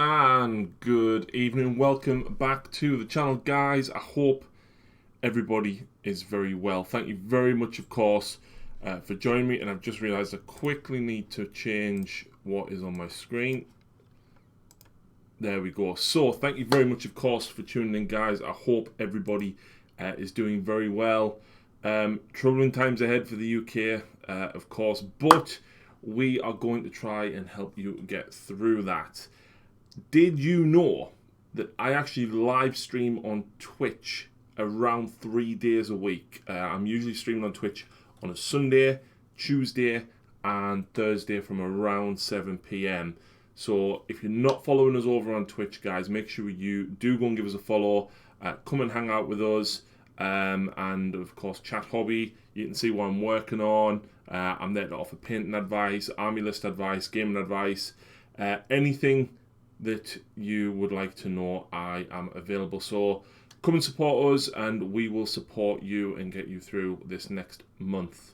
And good evening, welcome back to the channel, guys. I hope everybody is very well. Thank you very much, of course, for joining me. And I've just realized I quickly need to change what is on my screen. There we go. So thank you very much, of course, for tuning in, guys. I hope everybody is doing very well. Troubling times ahead for the UK, of course, but we are going to try and help you get through that. Did you know that I actually live stream on Twitch around 3 days a week? I'm usually streaming on Twitch on a Sunday, Tuesday, and Thursday from around 7 p.m. So if you're not following us over on Twitch, guys, make sure you do go and give us a follow. Come and hang out with us. And of course, chat hobby. You can see what I'm working on. I'm there to offer painting advice, army list advice, gaming advice, anything that you would like to know. I am available. So come and support us, and we will support you and get you through this next month.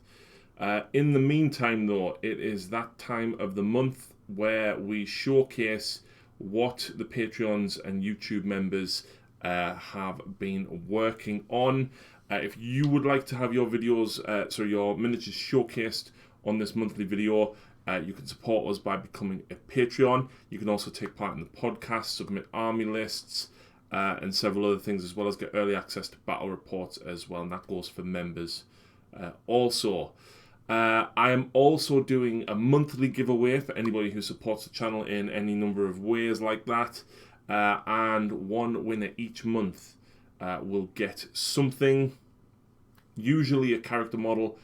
In the meantime, though, it is that time of the month where we showcase what the Patreons and YouTube members have been working on. If you would like to have your videos, your miniatures showcased on this monthly video, you can support us by becoming a Patreon. You can also take part in the podcast, submit army lists, and several other things, as well as get early access to battle reports as well, and that goes for members. I am also doing a monthly giveaway for anybody who supports the channel in any number of ways like that. And one winner each month will get something, usually a character model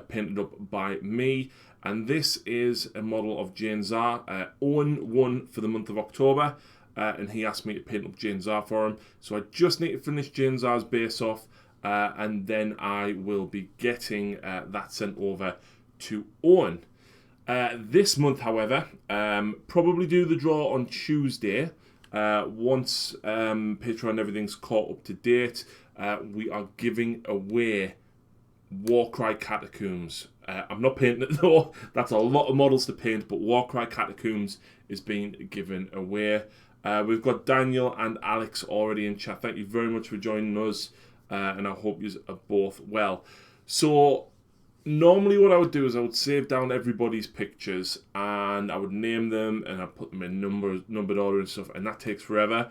painted up by me. And this is a model of Jane Zar. Owen won for the month of October, and he asked me to paint up Jane Zar for him. So I just need to finish Jane Zar's base off, and then I will be getting that sent over to Owen. This month, however, probably do the draw on Tuesday. Once Patreon and everything's caught up to date, we are giving away Warcry Catacombs. I'm not painting it though. That's a lot of models to paint, but Warcry Catacombs is being given away. We've got Daniel and Alex already in chat. Thank you very much for joining us, and I hope you are both well. So normally what I would do is I would save down everybody's pictures and I would name them and I'd put them in numbered order and stuff, and that takes forever.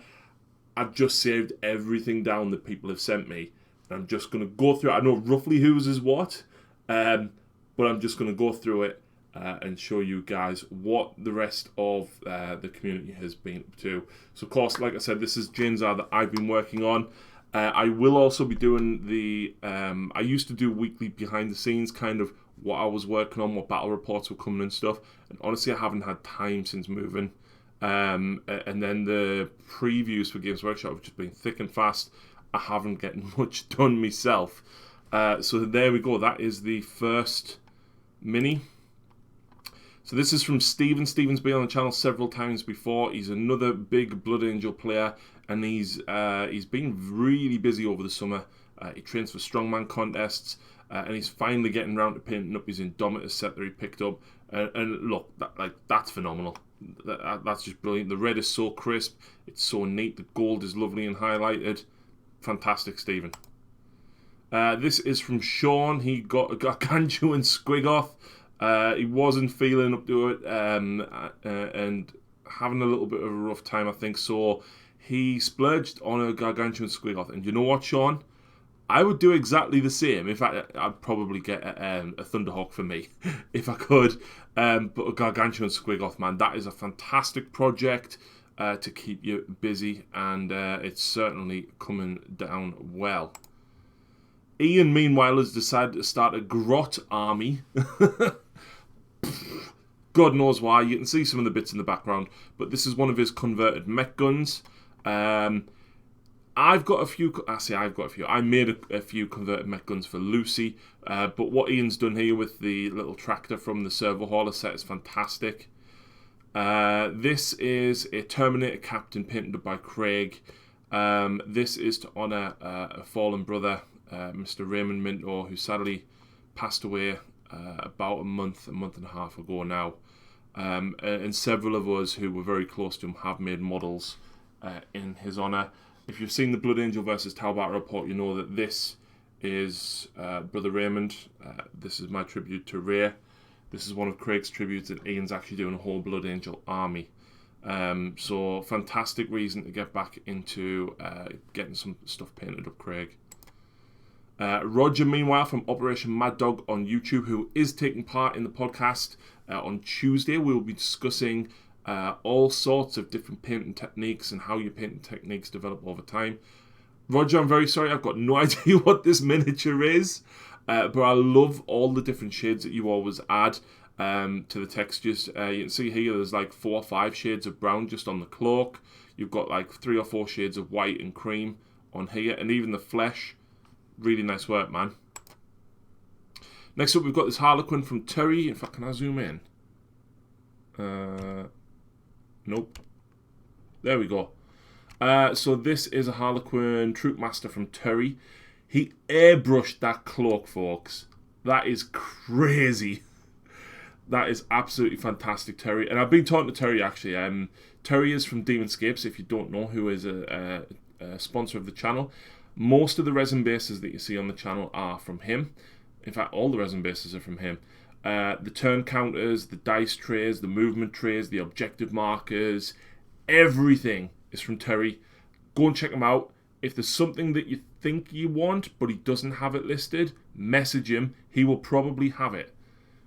I've just saved everything down that people have sent me. I'm just going to go through it. I know roughly whose is what, but I'm just going to go through it and show you guys what the rest of the community has been up to. So, of course, like I said, this is Jane Zar that I've been working on. I will also be doing the... I used to do weekly behind-the-scenes, kind of what I was working on, what battle reports were coming and stuff. And honestly, I haven't had time since moving. And then the previews for Games Workshop have just been thick and fast. I haven't gotten much done myself. So there we go. That is the first mini. So this is from Steven. Steven's been on the channel several times before. He's another big Blood Angel player, and he's been really busy over the summer. He trains for strongman contests, and he's finally getting around to painting up his Indomitus set that he picked up. And look, that's phenomenal. That's just brilliant. The red is so crisp. It's so neat. The gold is lovely and highlighted. Fantastic, Stephen. This is from Sean. He got Gargantua and Squigoth. He wasn't feeling up to it and having a little bit of a rough time, I think. So he splurged on a Gargantua and Squigoth. And you know what, Sean? I would do exactly the same. In fact, I'd probably get a Thunderhawk for me if I could. But a Gargantua and Squigoth, man, that is a fantastic project to keep you busy, and it's certainly coming down well. Ian, meanwhile, has decided to start a Grot army. God knows why. You can see some of the bits in the background, but this is one of his converted mech guns. I've got a few. I made a few converted mech guns for Lucy, but what Ian's done here with the little tractor from the Servo Hauler set is fantastic. This is a Terminator Captain painted up by Craig. This is to honour a fallen brother, Mr. Raymond Minto, who sadly passed away about a month and a half ago now. and several of us who were very close to him have made models in his honour. If you've seen the Blood Angel versus Tau Battle report, you know that this is Brother Raymond. This is my tribute to Ray. This is one of Craig's tributes, and Ian's actually doing a whole Blood Angel army. So fantastic reason to get back into getting some stuff painted up, Craig. Roger, meanwhile, from Operation Mad Dog on YouTube, who is taking part in the podcast on Tuesday. We'll be discussing all sorts of different painting techniques and how your painting techniques develop over time. Roger, I'm very sorry, I've got no idea what this miniature is. But I love all the different shades that you always add to the textures. You can see here there's like 4 or 5 shades of brown just on the cloak. You've got like 3 or 4 shades of white and cream on here. And even the flesh. Really nice work, man. Next up, we've got this Harlequin from Terry. In fact, can I zoom in? Nope. There we go. So this is a Harlequin Troopmaster from Terry. He airbrushed that cloak, folks. That is crazy. That is absolutely fantastic, Terry. And I've been talking to Terry, actually. Terry is from Demonscapes, if you don't know, who is a sponsor of the channel. Most of the resin bases that you see on the channel are from him. In fact, all the resin bases are from him. The turn counters, the dice trays, the movement trays, the objective markers, everything is from Terry. Go and check him out. If there's something that you think you want, but he doesn't have it listed, message him. He will probably have it.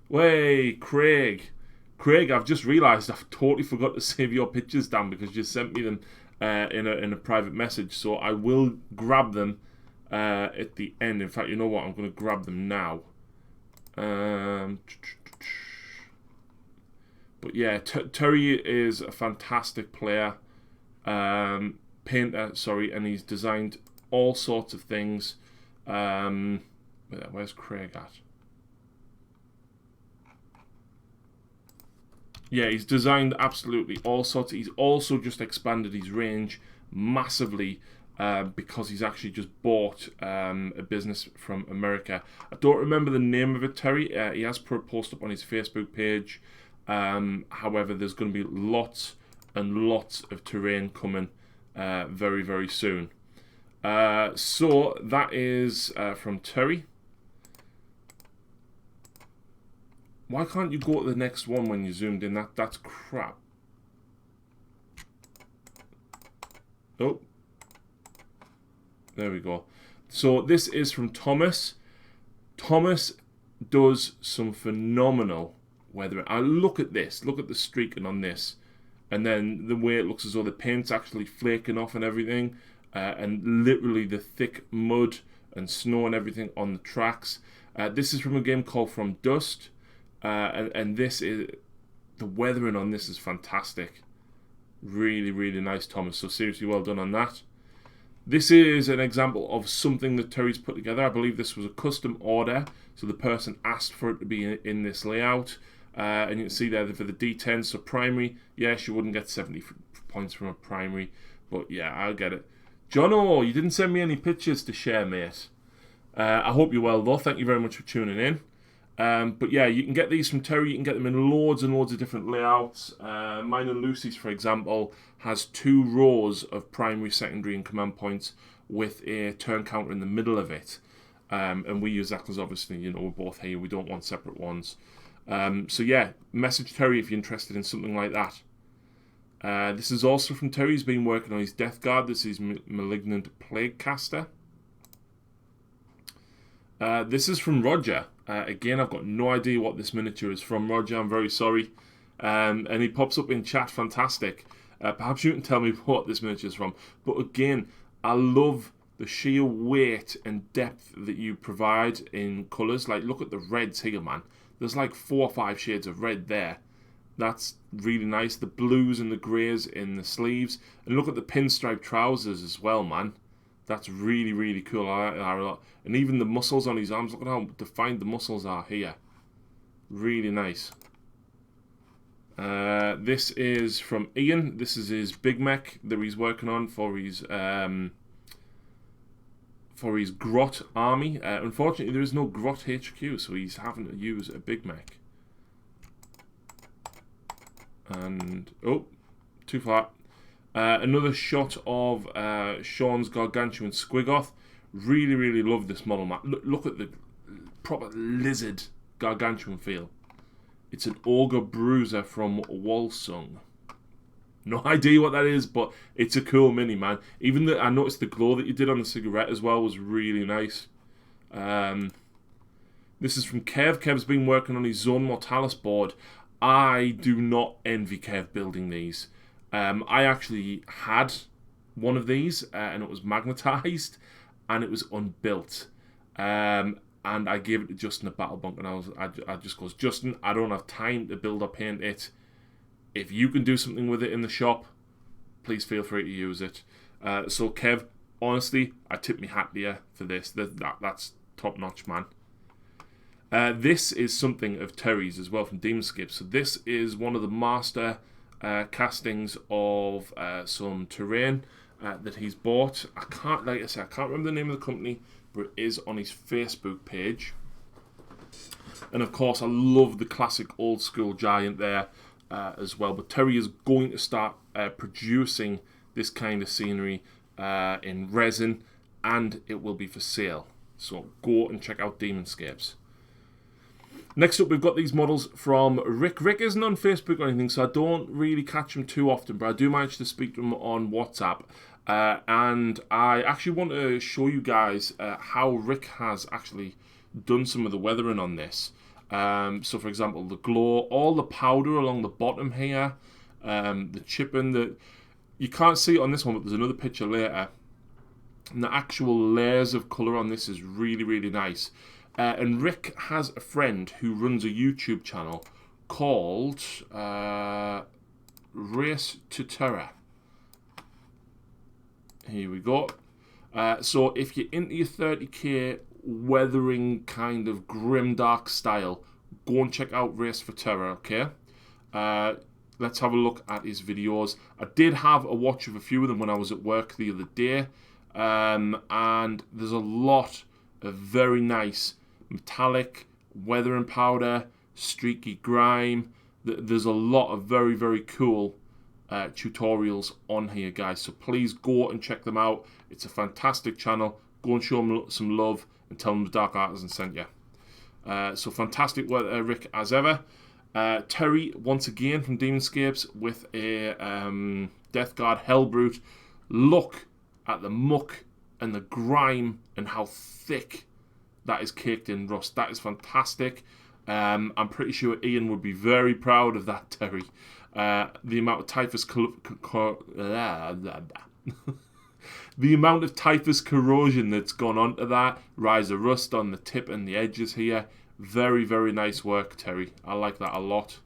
Way, Craig. Craig, I've just realised I've totally forgot to save your pictures down because you sent me them in a private message. So I will grab them at the end. In fact, you know what? I'm going to grab them now. But yeah, Terry is a fantastic player. Painter, sorry, and he's designed all sorts of things. Where's Craig at? Yeah, he's designed absolutely all sorts. He's also just expanded his range massively because he's actually just bought a business from America. I don't remember the name of it, Terry. He has put a post up on his Facebook page. However, there's going to be lots and lots of terrain coming very, very soon. So that is from Terry. Why can't you go to the next one when you zoomed in? That's crap. Oh. There we go. So this is from Thomas. Thomas does some phenomenal weathering. I look at this. Look at the streaking on this. And then the way it looks as though the paint's actually flaking off and everything. And literally the thick mud and snow and everything on the tracks. This is from a game called From Dust. And this is... The weathering on this is fantastic. Really, really nice, Thomas. So seriously, well done on that. This is an example of something that Terry's put together. I believe this was a custom order. So the person asked for it to be in this layout. And you can see there for the D10, so primary, yes, you wouldn't get 70 points from a primary, but yeah, I'll get it. Jono, you didn't send me any pictures to share, mate. I hope you're well, though. Thank you very much for tuning in. But yeah, you can get these from Terry. You can get them in loads and loads of different layouts. Mine and Lucy's, for example, has 2 rows of primary, secondary, and command points with a turn counter in the middle of it. And we use that because obviously, you know, we're both here. We don't want separate ones. So yeah, message Terry if you're interested in something like that. This is also from Terry. He's been working on his Death Guard. This is Malignant Plague Caster. This is from Roger. Again, I've got no idea what this miniature is from, Roger. I'm very sorry. And he pops up in chat. Fantastic. Perhaps you can tell me what this miniature is from. But again, I love the sheer weight and depth that you provide in colours. Like, look at the reds here, man. There's like 4 or 5 shades of red there. That's really nice. The blues and the greys in the sleeves. And look at the pinstripe trousers as well, man. That's really, really cool. I like that a lot. And even the muscles on his arms. Look at how defined the muscles are here. Really nice. This is from Ian. This is his big mech that he's working on for his Grot army. Unfortunately, there is no Grot HQ, so he's having to use a big mech. And, oh, too far. Another shot of Sean's Gargantuan Squigoth. Really, really love this model, man. Look at the proper lizard Gargantuan feel. It's an Ogre Bruiser from Walsung. No idea what that is, but it's a cool mini, man. Even I noticed the glow that you did on the cigarette as well was really nice. This is from Kev. Kev's been working on his Zone Mortalis board. I do not envy Kev building these. I actually had one of these, and it was magnetized, and it was unbuilt. And I gave it to Justin at Battle Bunk, and I just goes, Justin, I don't have time to build or paint it. If you can do something with it in the shop, please feel free to use it. So Kev, honestly, I tip my hat to you for this. That's top notch, man. This is something of Terry's as well from Demonscape. So this is one of the master castings of some terrain that he's bought. Like I said, I can't remember the name of the company, but it is on his Facebook page. And of course, I love the classic old school giant there as well. But Terry is going to start producing this kind of scenery in resin, and it will be for sale. So go and check out Demonscapes. Next up, we've got these models from Rick. Rick isn't on Facebook or anything, so I don't really catch him too often, but I do manage to speak to him on WhatsApp. And I actually want to show you guys how Rick has actually done some of the weathering on this. So, for example, the glow, all the powder along the bottom here, the chipping, you can't see it on this one, but there's another picture later. And the actual layers of colour on this is really, really nice. And Rick has a friend who runs a YouTube channel called Race to Terror. Here we go. So if you're into your 30k weathering kind of grimdark style, go and check out Race for Terror, okay? Let's have a look at his videos. I did have a watch of a few of them when I was at work the other day. And there's a lot of very nice metallic, weather and powder, streaky grime. There's a lot of very, very cool tutorials on here, guys. So please go and check them out. It's a fantastic channel. Go and show them some love and tell them the Dark Artisan sent you. So fantastic work, Rick, as ever. Terry, once again, from Demonscapes with a Death Guard Hellbrute. Look at the muck and the grime and how thick that is caked in rust. That is fantastic. I'm pretty sure Ian would be very proud of that, Terry. The amount of typhus the amount of typhus corrosion that's gone onto that. Rise of rust on the tip and the edges here. Very, very nice work, Terry. I like that a lot.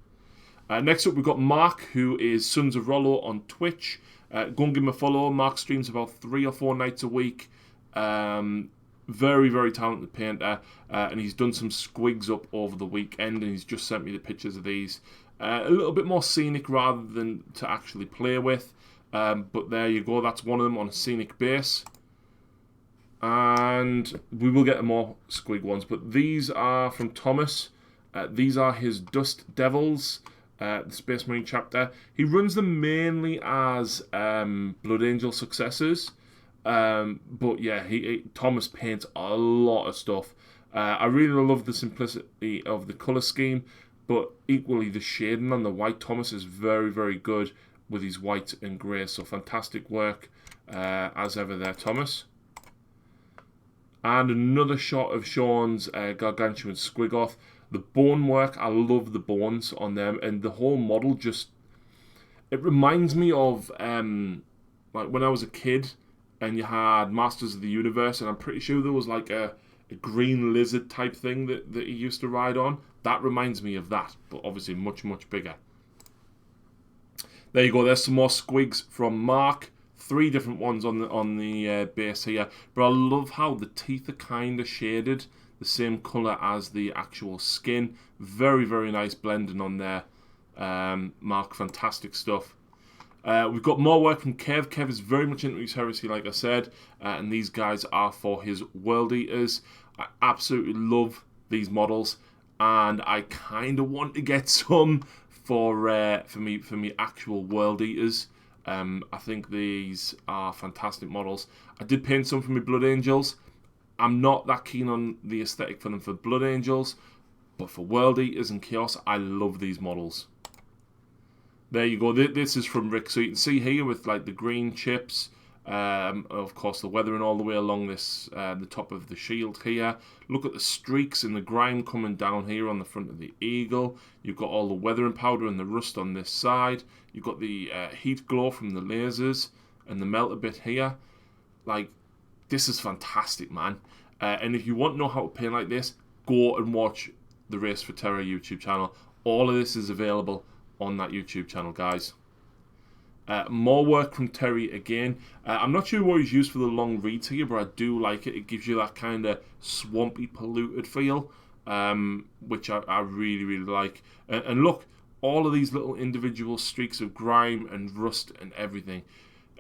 Next up, we've got Mark, who is Sons of Rollo on Twitch. Go and give him a follow. Mark streams about 3 or 4 nights a week. Very, very talented painter, and he's done some squigs up over the weekend, and he's just sent me the pictures of these. A little bit more scenic rather than to actually play with, but there you go. That's one of them on a scenic base, and we will get more squig ones, but these are from Thomas. These are his Dust Devils, the Space Marine chapter. He runs them mainly as Blood Angel successors. But yeah, Thomas paints a lot of stuff. I really love the simplicity of the colour scheme, but equally the shading on the white. Thomas is very, very good with his white and grey, so fantastic work as ever there, Thomas. And another shot of Sean's Gargantuan Squigoth. The bone work, I love the bones on them, and the whole model just, it reminds me of like when I was a kid and you had Masters of the Universe, and I'm pretty sure there was like a green lizard type thing that he used to ride on. That reminds me of that, but obviously much, much bigger. There you go, there's some more squigs from Mark. 3 different ones on the base here. But I love how the teeth are kind of shaded the same colour as the actual skin. Very, very nice blending on there. Mark, fantastic stuff. We've got more work from Kev. Kev is very much into his heresy, like I said, and these guys are for his World Eaters. I absolutely love these models, and I kind of want to get some for me actual World Eaters. I think these are fantastic models. I did paint some for my Blood Angels. I'm not that keen on the aesthetic for them for Blood Angels, but for World Eaters and Chaos, I love these models. There you go. This is from Rick. So you can see here with like the green chips, of course the weathering all the way along this the top of the shield here. Look at the streaks and the grime coming down here on the front of the eagle. You've got all the weathering powder and the rust on this side. You've got the heat glow from the lasers and the melt a bit here. Like, this is fantastic, man. And if you want to know how to paint like this, go and watch the Race for Terra YouTube channel. All of this is available on that YouTube channel, guys. More work from Terry again. I'm not sure what he's used for the long reeds here, but I do like it. It gives you that kind of swampy, polluted feel, which I really, really like. And look, all of these little individual streaks of grime and rust and everything.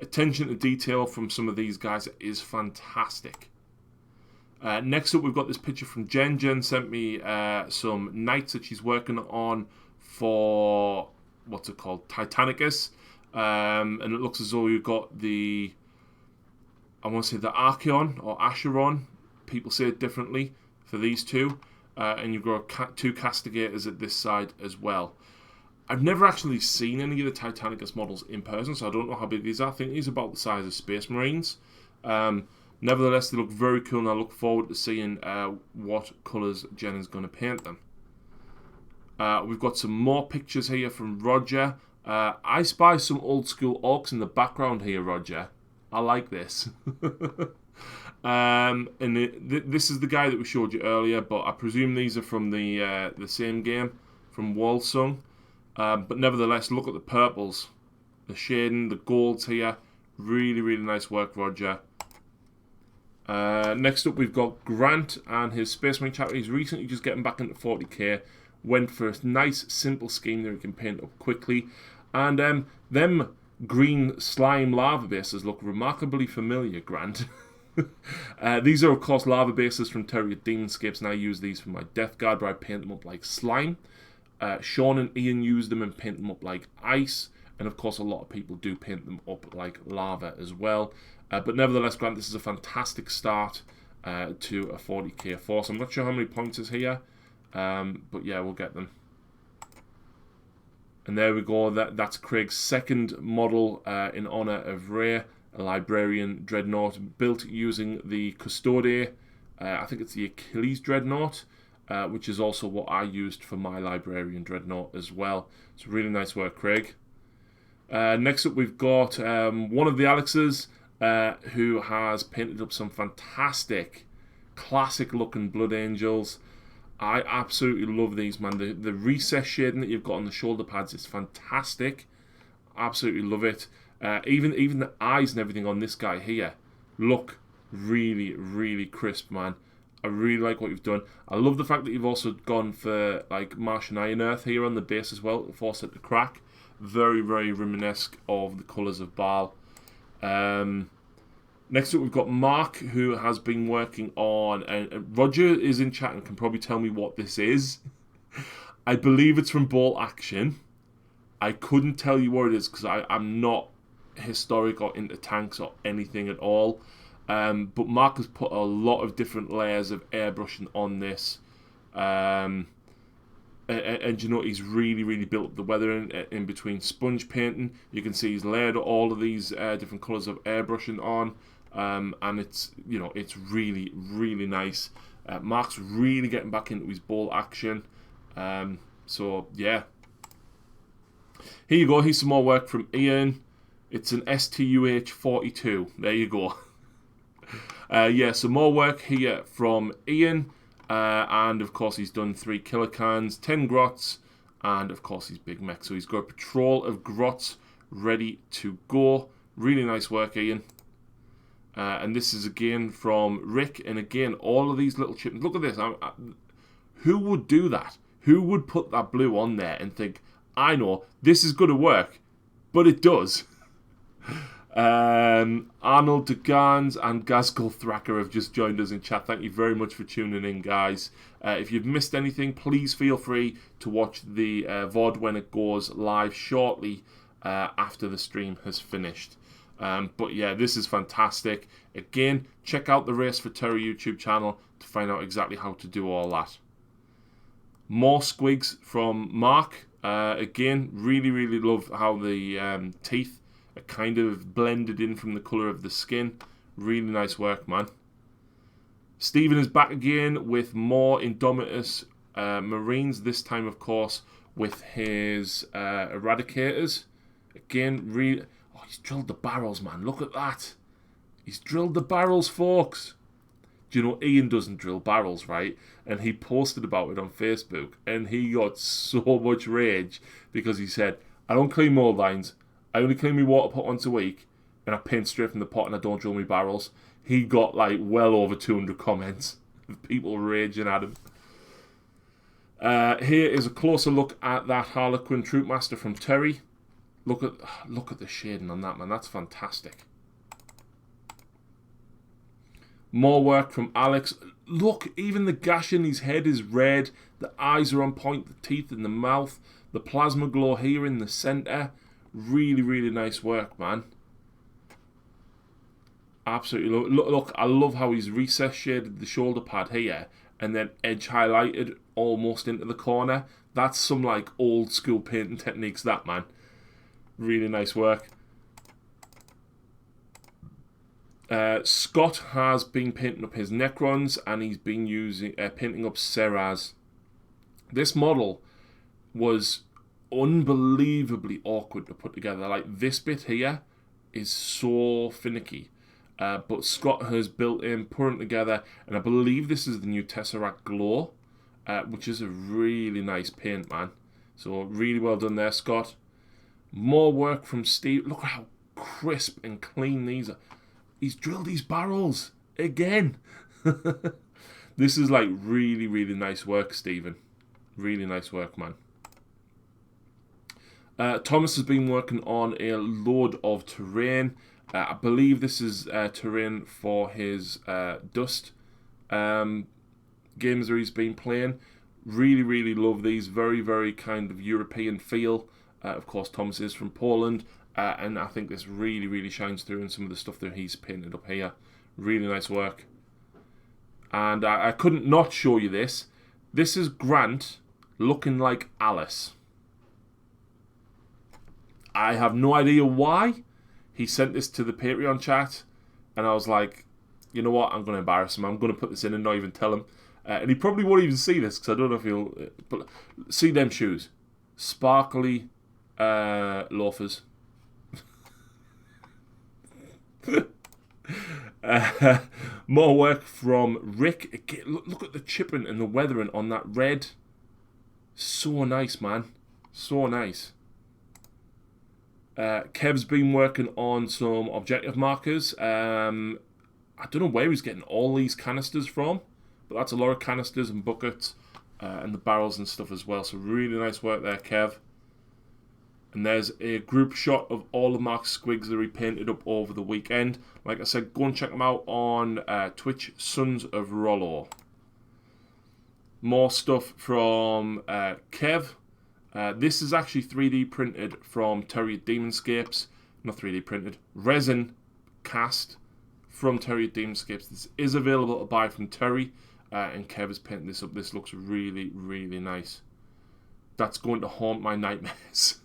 Attention to detail from some of these guys is fantastic. Next up, we've got this picture from Jen. Jen sent me some knights that she's working on for, what's it called, Titanicus. And it looks as though you've got the, I want to say the Archeon or Acheron. People say it differently for these two. And you've got two Castigators at this side as well. I've never actually seen any of the Titanicus models in person, so I don't know how big these are. I think these are about the size of Space Marines. Nevertheless, they look very cool, and I look forward to seeing what colours Jen is going to paint them. We've got some more pictures here from Roger. I spy some old school orcs in the background here, Roger. I like this. This is the guy that we showed you earlier, but I presume these are from the same game, from Walsung. But nevertheless, look at the purples, the shading, the golds here. Really, really nice work, Roger. Next up, we've got Grant and his Space Marine chapter. He's recently just getting back into 40k. Went for a nice, simple scheme that he can paint up quickly. And them green slime lava bases look remarkably familiar, Grant. These are, of course, lava bases from Terry Demonscapes, and I use these for my Death Guard, where I paint them up like slime. Sean and Ian use them and paint them up like ice. And, of course, a lot of people do paint them up like lava as well. But nevertheless, Grant, this is a fantastic start to a 40k force. I'm not sure how many points is here. But yeah, we'll get them. And there we go. That's Craig's second model in honour of Ray, a Librarian Dreadnought built using the Custode. I think it's the Achilles Dreadnought, which is also what I used for my Librarian Dreadnought as well. It's really nice work, Craig. Next up, we've got one of the Alexes who has painted up some fantastic, classic-looking Blood Angels. I absolutely love these, man. The recess shading that you've got on the shoulder pads is fantastic. Absolutely love it. Even the eyes and everything on this guy here look really, really crisp, man. I really like what you've done. I love the fact that you've also gone for like Martian Iron Earth here on the base as well, to force it to crack. Very, very reminiscent of the colours of Baal. Next up, we've got Mark, who has been working on... Roger is in chat and can probably tell me what this is. I believe it's from Bolt Action. I couldn't tell you what it is because I'm not historic or into tanks or anything at all. But Mark has put a lot of different layers of airbrushing on this. And you know, he's really, really built up the weathering in between sponge painting. You can see he's layered all of these different colours of airbrushing on. And it's, you know, it's really, really nice. Mark's really getting back into his Bolt Action. So, yeah. Here you go. Here's some more work from Ian. It's an STUH 42. There you go. Yeah, some more work here from Ian. And, of course, he's done 3 killer cans, 10 grots, and, of course, his big mech. So he's got a patrol of grots ready to go. Really nice work, Ian. And this is again from Rick, and again all of these little chips. Look at this. Who would do that? Who would put that blue on there and think, I know this is going to work, but it does. Arnold de Gans and Gazgul Thraka have just joined us in chat. Thank you very much for tuning in, guys. If you've missed anything, please feel free to watch the VOD when it goes live shortly after the stream has finished. But yeah, this is fantastic. Again, check out the Race for Terror YouTube channel to find out exactly how to do all that. More squigs from Mark. Again, really love how the teeth are kind of blended in from the colour of the skin. Really nice work, man. Stephen is back again with more Indomitus Marines. This time, of course, with his Eradicators. Again, really... Oh, he's drilled the barrels, man. Look at that. He's drilled the barrels, folks. Do you know Ian doesn't drill barrels, right? And he posted about it on Facebook, and he got so much rage because he said, I don't clean mold lines, I only clean my water pot once a week, and I paint straight from the pot and I don't drill my barrels. He got like well over 200 comments of people raging at him. Here is a closer look at that Harlequin Troopmaster from Terry. Look at the shading on that, man. That's fantastic. More work from Alex. Look, even the gash in his head is red. The eyes are on point. The teeth in the mouth. The plasma glow here in the centre. Really nice work, man. Absolutely. Look, I love how he's recess shaded the shoulder pad here and then edge highlighted almost into the corner. That's some like old school painting techniques, that, man. Really nice work. Scott has been painting up his Necrons, and he's been using painting up Seraz. This model was unbelievably awkward to put together. Like, this bit here is so finicky. But Scott has built in, put them together, and I believe this is the new Tesseract Glow, which is a really nice paint, man. So really well done there, Scott. More work from Steve. Look at how crisp and clean these are. He's drilled these barrels again. This is like really nice work, Stephen. Really nice work, man. Thomas has been working on a load of terrain. I believe this is terrain for his Dust games that he's been playing. Really love these. Very kind of European feel. Of course, Thomas is from Poland. And I think this really shines through in some of the stuff that he's painted up here. Really nice work. And I couldn't not show you this. This is Grant looking like Alice. I have no idea why. He sent this to the Patreon chat, and I was like, you know what, I'm going to embarrass him. I'm going to put this in and not even tell him. And he probably won't even see this, because I don't know if he'll... But see them shoes. Sparkly loafers. More work from Rick. Again, look at the chipping and the weathering on that red. So nice, man. So nice. Kev's been working on some objective markers. I don't know where he's getting all these canisters from, but that's a lot of canisters and buckets and the barrels and stuff as well. So really nice work there, Kev. And there's a group shot of all of Mark's squigs that he painted up over the weekend. Like I said, go and check them out on Twitch, Sons of Rollo. More stuff from Kev. This is actually 3D printed from Terry at Demonscapes. Not 3D printed. Resin cast from Terry at Demonscapes. This is available to buy from Terry. And Kev has painted this up. This looks really nice. That's going to haunt my nightmares.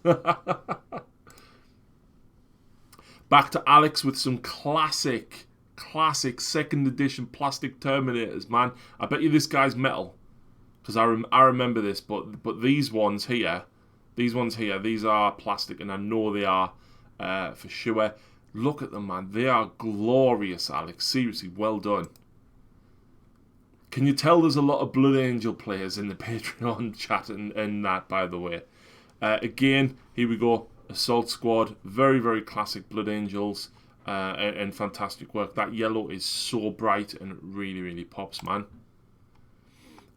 Back to Alex with some classic second edition plastic Terminators, man. I bet you this guy's metal, because I remember this. But these ones here, these are plastic, and I know they are for sure. Look at them, man. They are glorious, Alex. Seriously, well done. Can you tell there's a lot of Blood Angel players in the Patreon chat and that, by the way? Again, here we go. Assault Squad. Very classic Blood Angels. And fantastic work. That yellow is so bright and it really pops, man.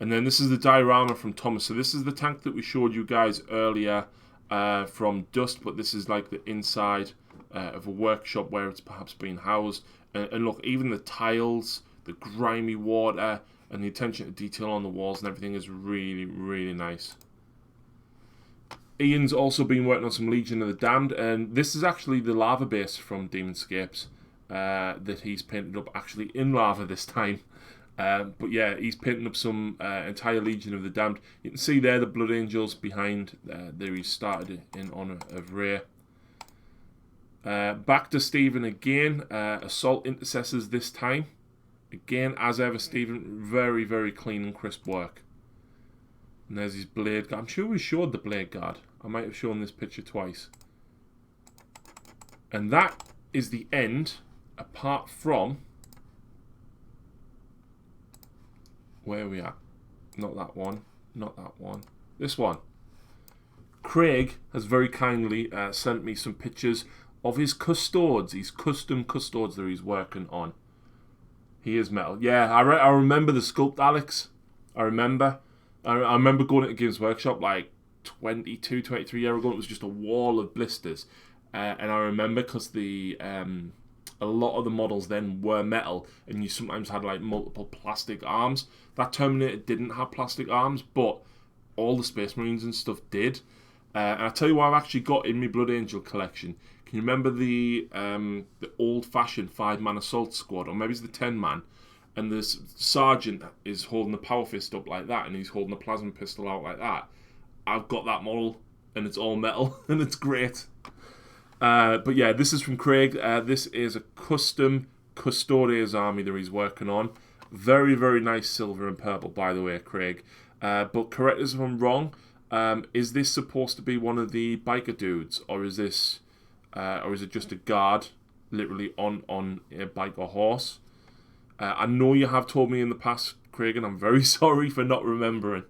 And then this is the diorama from Thomas. So this is the tank that we showed you guys earlier from Dust. But this is like the inside of a workshop where it's perhaps been housed. And look, even the tiles, the grimy water, and the attention to detail on the walls and everything is really, really nice. Ian's also been working on some Legion of the Damned, and this is actually the lava base from Demonscapes that he's painted up actually in lava this time. But yeah, he's painting up some entire Legion of the Damned. You can see there the Blood Angels behind. There he started in honour of Rey. Back to Stephen again. Assault Intercessors this time. Again, as ever, Stephen, very, very clean and crisp work. And there's his Blade Guard. I'm sure we showed the Blade Guard. I might have shown this picture twice. And that is the end, apart from... Where are we at? Not that one. Not that one. This one. Craig has very kindly sent me some pictures of his custodes. His custom custodes that he's working on. He is metal. Yeah, I remember the sculpt, Alex. I remember going to Games Workshop like 22, 23 years ago. It was just a wall of blisters. And I remember because a lot of the models then were metal, and you sometimes had like multiple plastic arms. That Terminator didn't have plastic arms, but all the Space Marines and stuff did. And I'll tell you what I've actually got in my Blood Angel collection. Can you remember the old-fashioned 5-man assault squad, or maybe it's the 10-man, and the sergeant is holding the power fist up like that, and he's holding a plasma pistol out like that? I've got that model, and it's all metal, and it's great. But yeah, this is from Craig. This is a custom Custodes army that he's working on. Very, very nice silver and purple, by the way, Craig. But correct us if I'm wrong. Is this supposed to be one of the biker dudes, or is this, or is it just a guard, literally on a bike or horse? I know you have told me in the past, Craig, and I'm very sorry for not remembering.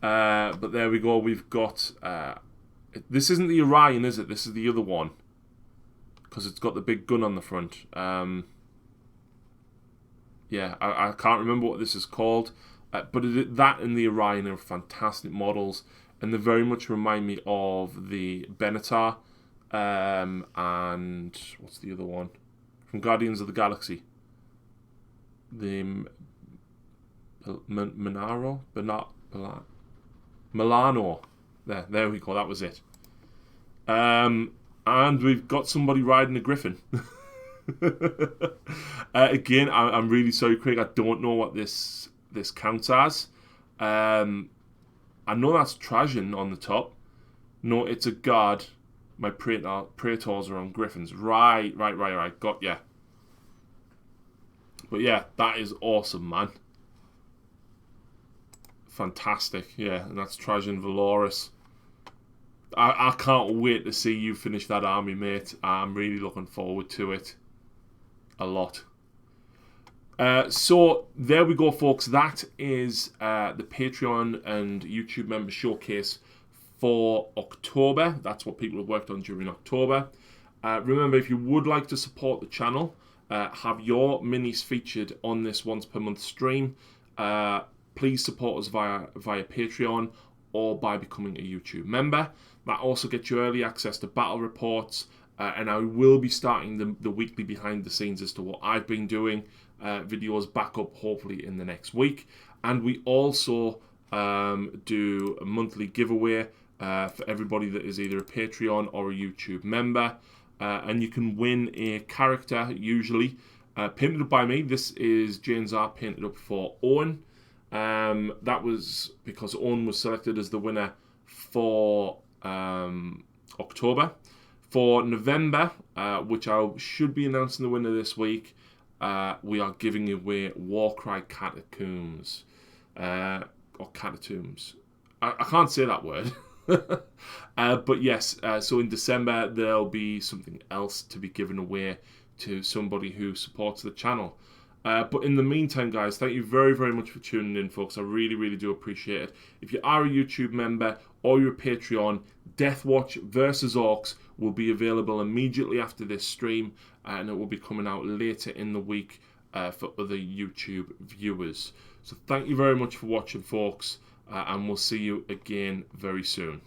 But there we go. We've got. This isn't the Orion, is it? This is the other one, because it's got the big gun on the front. Yeah, I can't remember what this is called, but that and the Orion are fantastic models, and they very much remind me of the Benatar, and what's the other one from Guardians of the Galaxy? The Milano. There we go. That was it. And we've got somebody riding a griffin. Again, I'm really sorry, Craig. I don't know what this counts as. I know that's Trajan on the top. No, it's a guard. My Praetors are on griffins. Right. Got ya. But yeah, that is awesome, man. Fantastic. Yeah, and that's Trajan Valoris. I can't wait to see you finish that army, mate. I'm really looking forward to it. A lot. So there we go, folks. That is the Patreon and YouTube member showcase for October. That's what people have worked on during October. Remember, if you would like to support the channel, have your minis featured on this once per month stream, please support us via Patreon or by becoming a YouTube member. That also gets you early access to battle reports, and I will be starting the weekly behind the scenes as to what I've been doing. Videos back up hopefully in the next week. And we also do a monthly giveaway for everybody that is either a Patreon or a YouTube member. And you can win a character, usually painted up by me. This is James R painted up for Owen. That was because Owen was selected as the winner for October. For November, which I should be announcing the winner this week, we are giving away Warcry Catacombs. Or Catatombs. I can't say that word. But yes, so in December there'll be something else to be given away to somebody who supports the channel. But in the meantime, guys, thank you very, very much for tuning in, folks. I really, really do appreciate it. If you are a YouTube member or you're a Patreon, Deathwatch versus Orcs will be available immediately after this stream, and it will be coming out later in the week for other YouTube viewers. So thank you very much for watching, folks, and we'll see you again very soon.